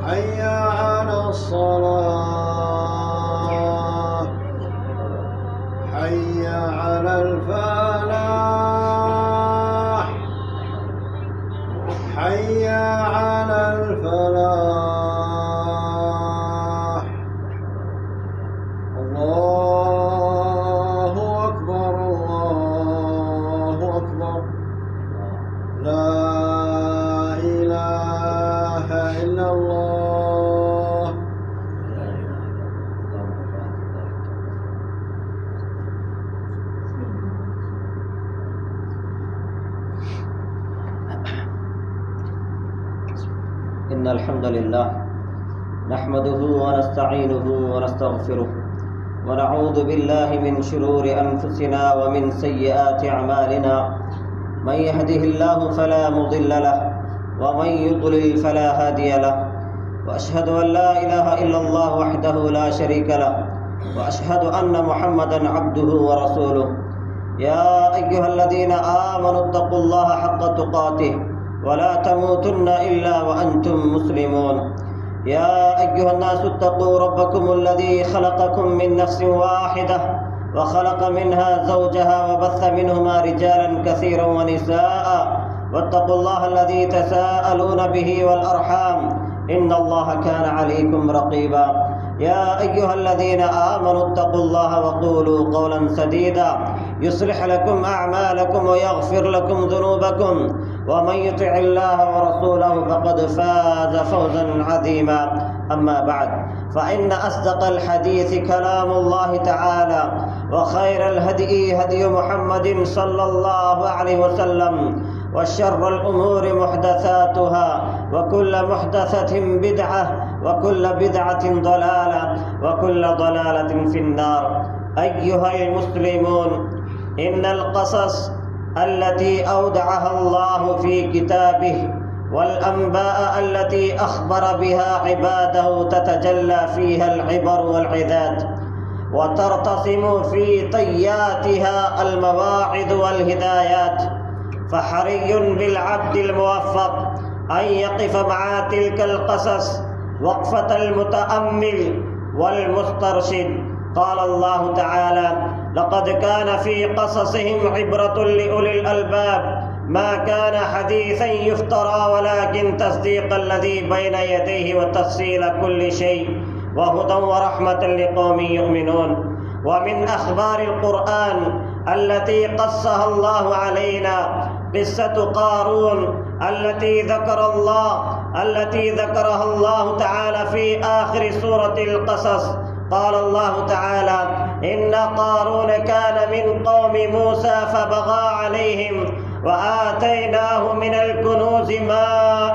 حي على الصلاة حي على الفلاح حي على الفلاح الله أكبر الله أكبر لا إله إلا الله. إن الحمد لله نحمده ونستعينه ونستغفره ونعوذ بالله من شرور أنفسنا ومن سيئات أعمالنا. من يهده الله فلا مضل له ومن يضلل فلا هادي له، وأشهد أن لا إله إلا الله وحده لا شريك له، وأشهد أن محمدا عبده ورسوله. يا أيها الذين آمنوا اتقوا الله حق تقاته ولا تموتن إلا وأنتم مسلمون. يا أيها الناس اتقوا ربكم الذي خلقكم من نفس واحدة وخلق منها زوجها وبث منهما رجالا كثيرا ونساء، واتقوا الله الذي تساءلون به والأرحام إن الله كان عليكم رقيبا. يا أيها الذين آمنوا اتقوا الله وقولوا قولا سديدا يصلح لكم أعمالكم ويغفر لكم ذنوبكم، ومن يطع الله ورسوله فقد فاز فوزا عظيما. أما بعد، فإن أصدق الحديث كلام الله تعالى، وخير الهدي هدي محمد صلى الله عليه وسلم، وشر الأمور محدثاتها، وكل محدثة بدعة، وكل بدعة ضلالة، وكل ضلالة في النار. أيها المسلمون، إن القصص التي أودعها الله في كتابه والأنباء التي أخبر بها عباده تتجلى فيها العبر والعظات، وترتسم في طياتها المواعظ والهدايات. فحري بالعبد الموفق أن يقف مع تلك القصص وقفة المتأمل والمسترشد. قال الله تعالى: لقد كان في قصصهم عبرة لأولي الألباب ما كان حديثا يفترى ولكن تصديق الذي بين يديه وتفصيل كل شيء وهدى ورحمة لقوم يؤمنون. ومن أخبار القرآن التي قصها الله علينا قصة قارون التي ذكرها الله تعالى في آخر سورة القصص. قال الله تعالى: إن قارون كان من قوم موسى فبغى عليهم وآتيناه من الكنوز ما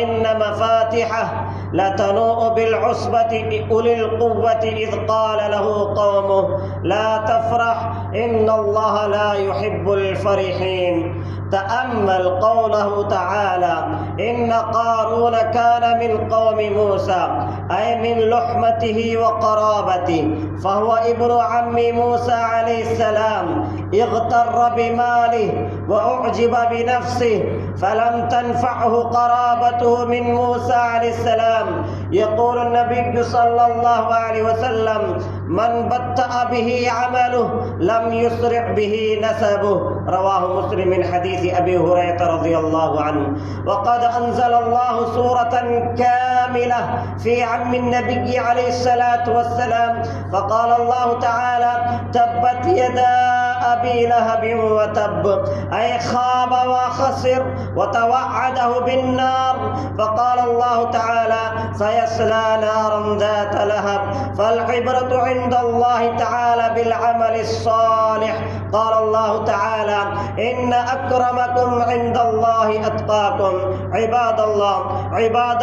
إن مفاتحه لتنوء بالعصبة أولي القوة إذ قال له قومه لا تفرح إن الله لا يحب الفرحين. تأمل قوله تعالى: إن قارون كان من قوم موسى، أي من لحمته وقرابته، فهو ابن عم موسى عليه السلام. اغتر بماله وأعجب بنفسه فلم تنفعه قرابته من موسى عليه السلام. يقول النبي صلى الله عليه وسلم: من بطأ به عمله لم يسرع به نسبه. رواه مسلم من حديث أبي هريرة رضي الله عنه. وقد أنزل الله سورة كاملة في عم النبي عليه الصلاة والسلام، فقال الله تعالى: تبت يدا أبي لهب وتب، أي خاب وخسر وتوعده بالنار. فقال الله تعالى: سيصلى نارا ذات لهب. فالعبرة عند الله تعالى بالعمل الصالح. قال الله تعالى: إن أكرمكم عند الله أتقاكم. عباد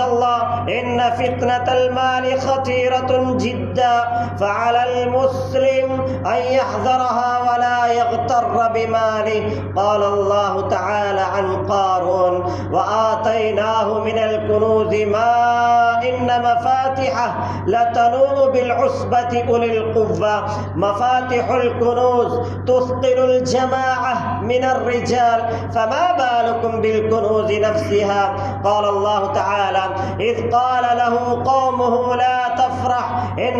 الله، إن فتنة المال خطيرة جدا، فعلى المسلم أن يحذرها ولا يغتر بماله. قال الله تعالى عن قارون: وآتيناه من الكنوز ما إن مفاتحه لتنوء بالعصبة أولي القوة. مفاتح الكنوز تثقل الجماعة من الرجال، فما بالكم بالكنوز نفسها. قال الله تعالى: إذ قال له قومه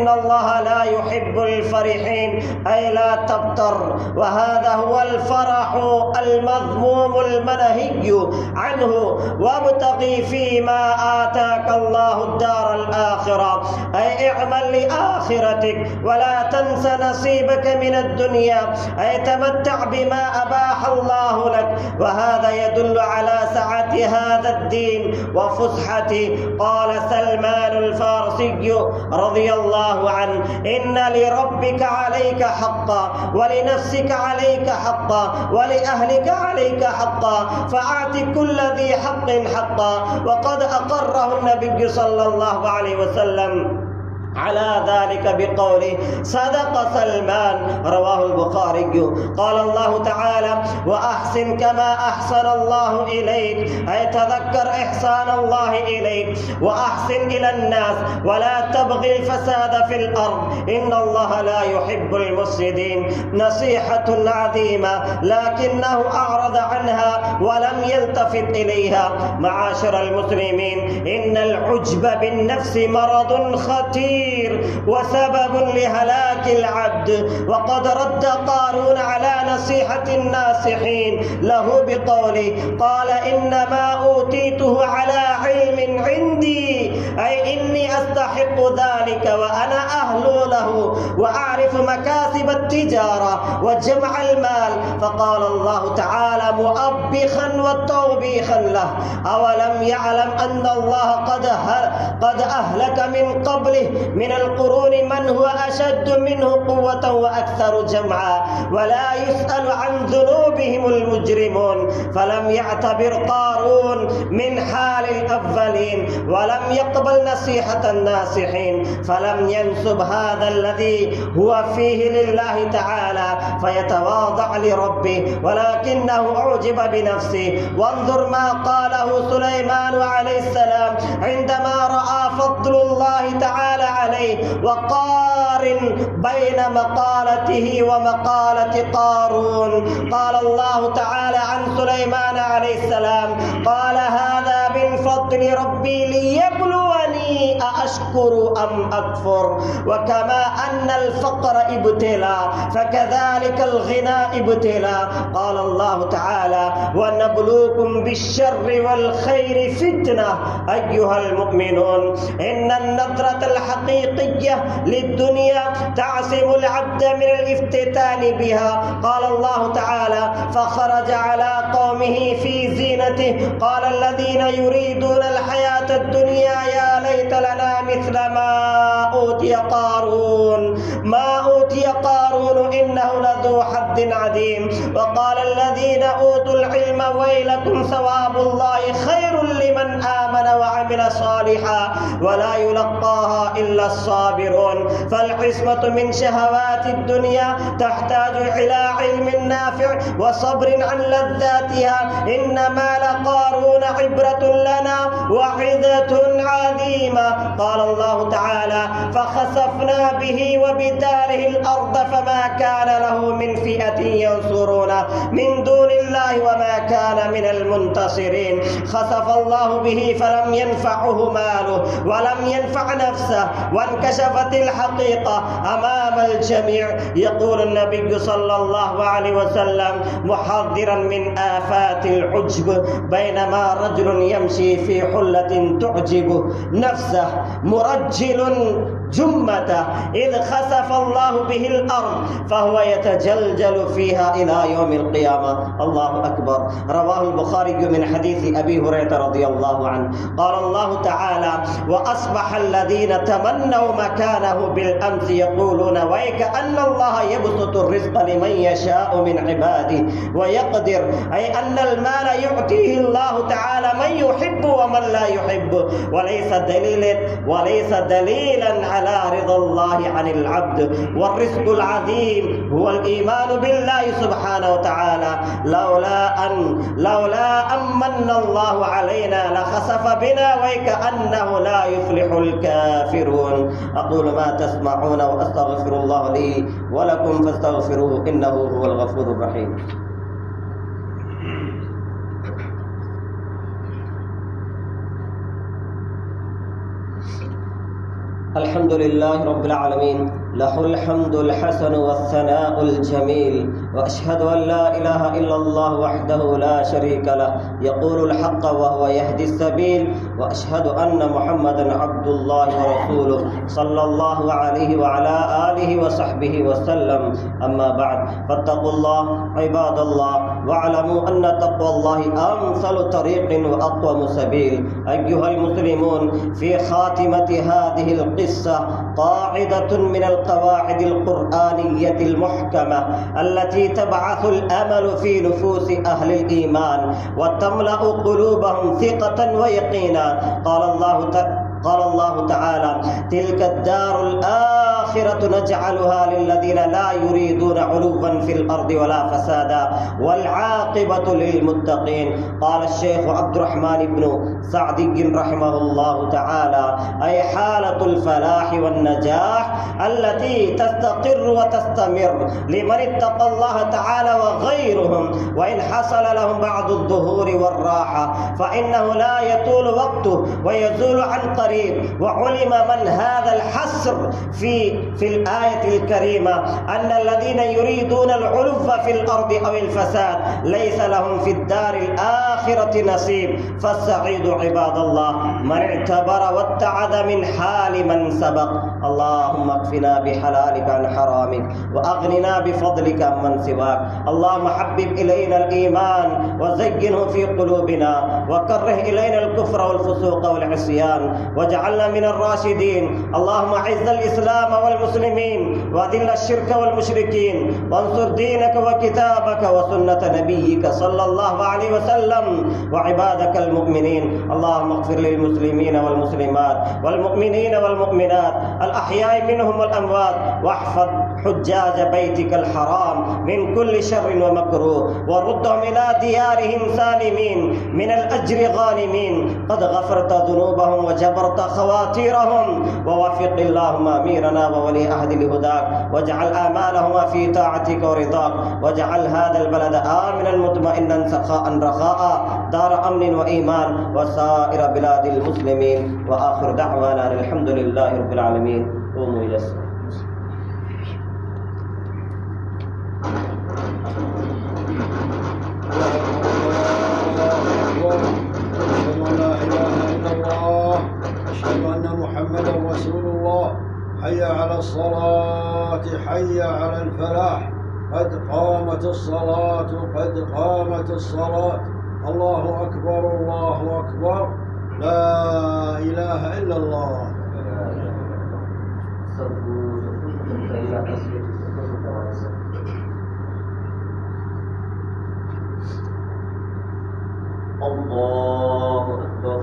إن الله لا يحب الفرحين أي لا تبتر، وهذا هو الفرح المذموم المنهي عنه. وابتغي فيما آتاك الله الدار الآخرة أي اعمل لآخرتك ولا تنس نصيبك من الدنيا أي تمتع بما أباح الله لك. وهذا يدل على سعة هذا الدين وفسحته. قال سلمان الفارسي رضي الله عنه: إن لربك عليك حقا، ولنفسك عليك حقا، ولأهلك عليك حقا، فأعط كل ذي حق حقا. وقد أقره النبي صلى الله عليه وسلم على ذلك بقوله: صدق سلمان، رواه البخاري. قال الله تعالى: وأحسن كما أحسن الله إليك، أي تذكر إحسان الله إليك، وأحسن إلى الناس ولا تبغي الفساد في الأرض، إن الله لا يحب المفسدين. نصيحة عظيمة لكنه أعرض عنها ولم يلتفت إليها. معاشر المسلمين، إن العجب بالنفس مرض خطير وسبب لهلاك العبد. وقد رد قارون على نصيحة الناصحين له بقوله: قال إنما أوتيته على علم عندي، أي إني أستحق ذلك وأنا أهل له وأعرف مكاسب التجارة وجمع المال. فقال الله تعالى مؤبخا وتوبيخا له: أولم يعلم أن الله قد أهلك من قبله من القرون من هو أشد منه قوة وأكثر جمعا ولا يسأل عن ذنوبهم المجرمون. فلم يعتبر قارون من حال الأولين ولم يقبل نصيحة الناصحين، فلم ينسب هذا الذي هو فيه لله تعالى فيتواضع لربه، ولكنه أعجب بنفسه. وانظر ما قاله سليمان عليه السلام عندما رأى فضل الله تعالى عليه، وقارن بين مقالته ومقالة قارون. قال الله تعالى عن سليمان عليه السلام: قال هذا من فضل ربي ليبلوني أأشكر أم أكفر. وكما أن الفقر ابتلاء فكذلك الغنى ابتلاء. قال الله تعالى: ونبلوكم بالشر والخير فتنة أيها المؤمنون. إن النظرة الحقيقية للدنيا تعصم العبد من الافتتان بها. قال الله تعالى: فخرج على قومه في زينته قال الذين يريدون الحياة الدنيا يا ليت لنا مثل ما أوتي قارون إنه لذو حظ عظيم. وقال الذين أوتوا العلم ويلكم ثواب الله خير لمن آمن وعمل صالحا ولا يلقاها إلا الصابرون. فالعصمة من شهوات الدنيا تحتاج إلى علم نافع وصبر عن لذاتها. إنما لقارون عبرة لنا وعظة عظيمة. قال الله تعالى: فخسفنا به وبداره الأرض فما كان له من فئة ينصرونه من دون الله وما كان من المنتصرين. خسف الله به فلم ينفعه ماله ولم ينفع نفسه، وانكشفت الحقيقة أمام الجميع. يقول النبي صلى الله عليه وسلم محذرا من آفات العجب: بينما رجل يمشي في حلة تعجبه نفسه مرجل جمته إذ خسف الله به الأرض فهو يتجلجل فيها إلى يوم القيامة. الله أكبر. رواه البخاري من حديث أبي هريرة رضي الله عنه قال الله تعالى: وأصبح الذين تمنوا مكانه بالأمس يقولون ويك أن الله يبسط الرزق لمن يشاء من عباده ويقدر، أي أن المال يعطيه الله تعالى من يحب ومن لا يحب، وليس دليلا على رضا الله عن العبد. والرزق العظيم هو الإيمان بالله سبحانه وتعالى. لولا أن من الله علينا لخسف بنا وكأنه لا يفلح الكافرون. أقول ما تسمعون وأستغفر الله لي ولكم فاستغفروه إنه هو الغفور الرحيم. الحمد لله رب العالمين له الحمد الحسن والثناء الجميل وأشهد أن لا إله إلا الله وحده لا شريك له يقول الحق وهو يهدي السبيل وأشهد أن محمدا عبد الله ورسوله صلى الله عليه وعلى آله وصحبه وسلم أما بعد فاتقوا الله عباد الله واعلموا أن تقوى الله أمثل طريق وأقوم سبيل. أيها المسلمون، في خاتمة هذه القصة قاعدة من القواعد القرآنية المحكمة التي تبعث الأمل في نفوس أهل الإيمان وتملأ قلوبهم ثقة ويقينا. قال الله تعالى: تلك الدار الآخرة نجعلها للذين لا يريدون علوا في الأرض ولا فسادا والعاقبة للمتقين. قال الشيخ عبد الرحمن بن سعدي رحمه الله تعالى: أي حالة الفلاح والنجاح التي تستقر وتستمر لمن اتقى الله تعالى وغيرهم، وإن حصل لهم بعض الظهور والراحة فإنه لا يطول وقته ويزول عن قريب. وعلم من هذا الحصر في الآية الكريمة أن الذين يريدون العلو في الأرض أو الفساد ليس لهم في الدار الآخرة نصيب. فالسعيد عباد الله من اعتبر واتعظ من حال من سبق. اللهم اكفنا بحلالك عن حرامك وأغننا بفضلك عمن سواك. اللهم حبب إلينا الإيمان وزينه في قلوبنا وكره إلينا الكفر والفسوق والعصيان واجعلنا من الراشدين. اللهم أعز الإسلام والمسلمين وأذل الشرك والمشركين وانصر دينك وكتابك وسنة نبيك صلى الله عليه وسلم وعبادك المؤمنين. اللهم اغفر للمسلمين والمسلمات والمؤمنين والمؤمنات الأحياء منهم والأموات واحفظ حجاج بيتك الحرام من كل شر ومكروه وردهم إلى ديارهم سالمين من الأجر غانمين. قد غفرت ذنوبهم وجبرت خواتيرهم ووفق اللهم أميرنا وولي عهد لهداك واجعل آمالهما في طاعتك ورضاك واجعل هذا البلد آمنا مطمئنا سخاء رخاء دار أمن وإيمان وسائر بلاد المسلمين. وآخر دعوانا الحمد لله رب العالمين. قوموا إلى الصلاة. أشهد أن محمدا رسول الله. حي على الصلاة حي على الفلاح قد قامت الصلاة قد قامت الصلاة. الله أكبر الله أكبر لا إله إلا الله. الله أكبر.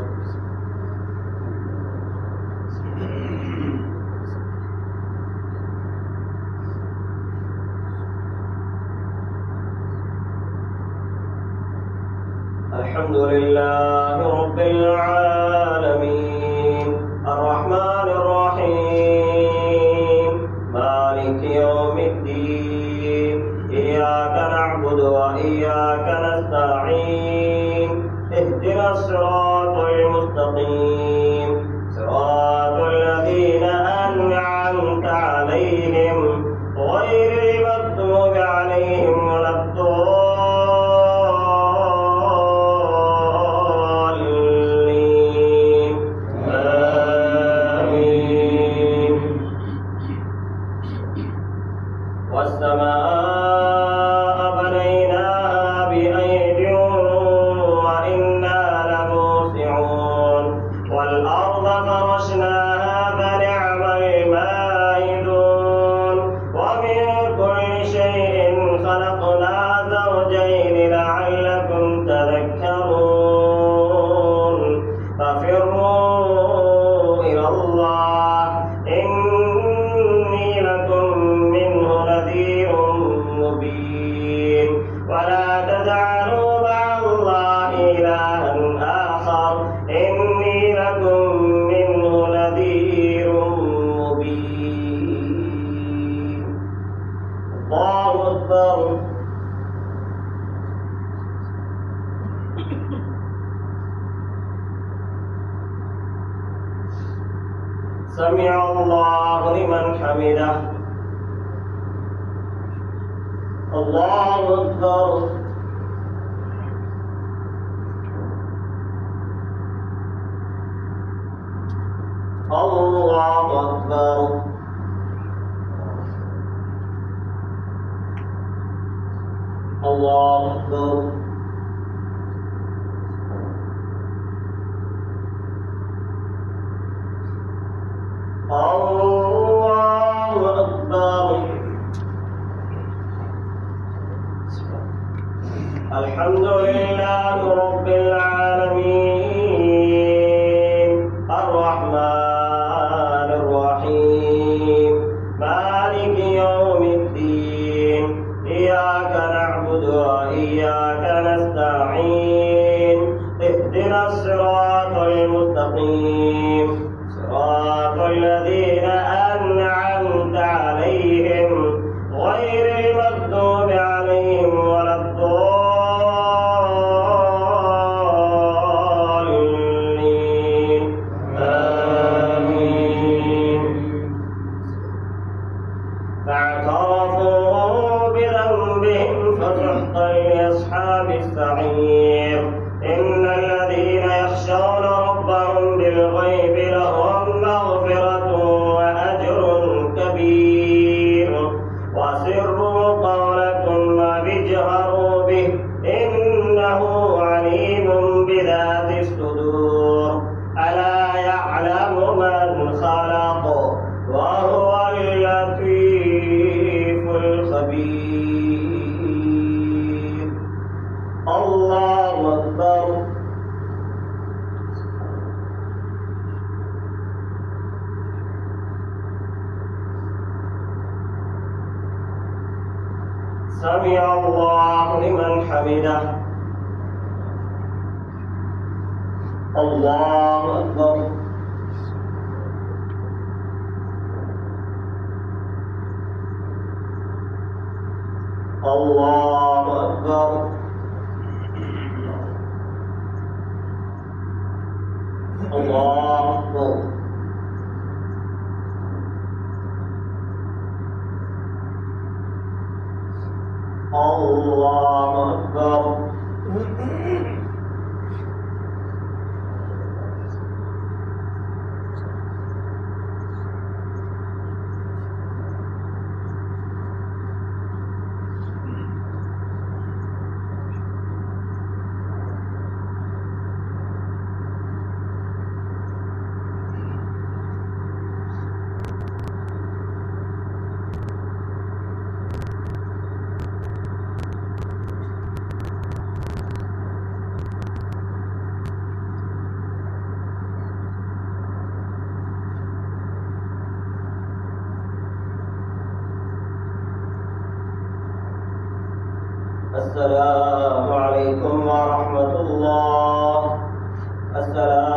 الحمد لله رب العالمين الرحمن الرحيم مالك يوم الدين إياك نعبد وإياك نستعين اهدنا الصراط المستقيم صراط الذين أنعمت عليهم غير المغضوب عليهم ولا الضالين. سمع الله لمن حمده الله أكبر الله أكبر الله أكبر الله أكبر الحمد لله رب العالمين الرحمن الرحيم مالك يوم الدين إياك نعبد وإياك نستعين اهدنا الصراط المستقيم صراط الذين أنعمت عليهم غير المغضوب عليهم ولا الضالين آمين فاعترفوا بذنبهم فسحقا لأصحاب السعير إن الذين يخشون ربهم بالغيب لهم مغفرة وأجر كبير وأسروا قولكم واجهروا به إنه عليم بذات الصدور ألا يعلم من خلق وهو اللطيف الخبير الله أكبر سمع الله لمن حمده الله أكبر الله أكبر الله أكبر الله أكبر السلام عليكم ورحمة الله. السلام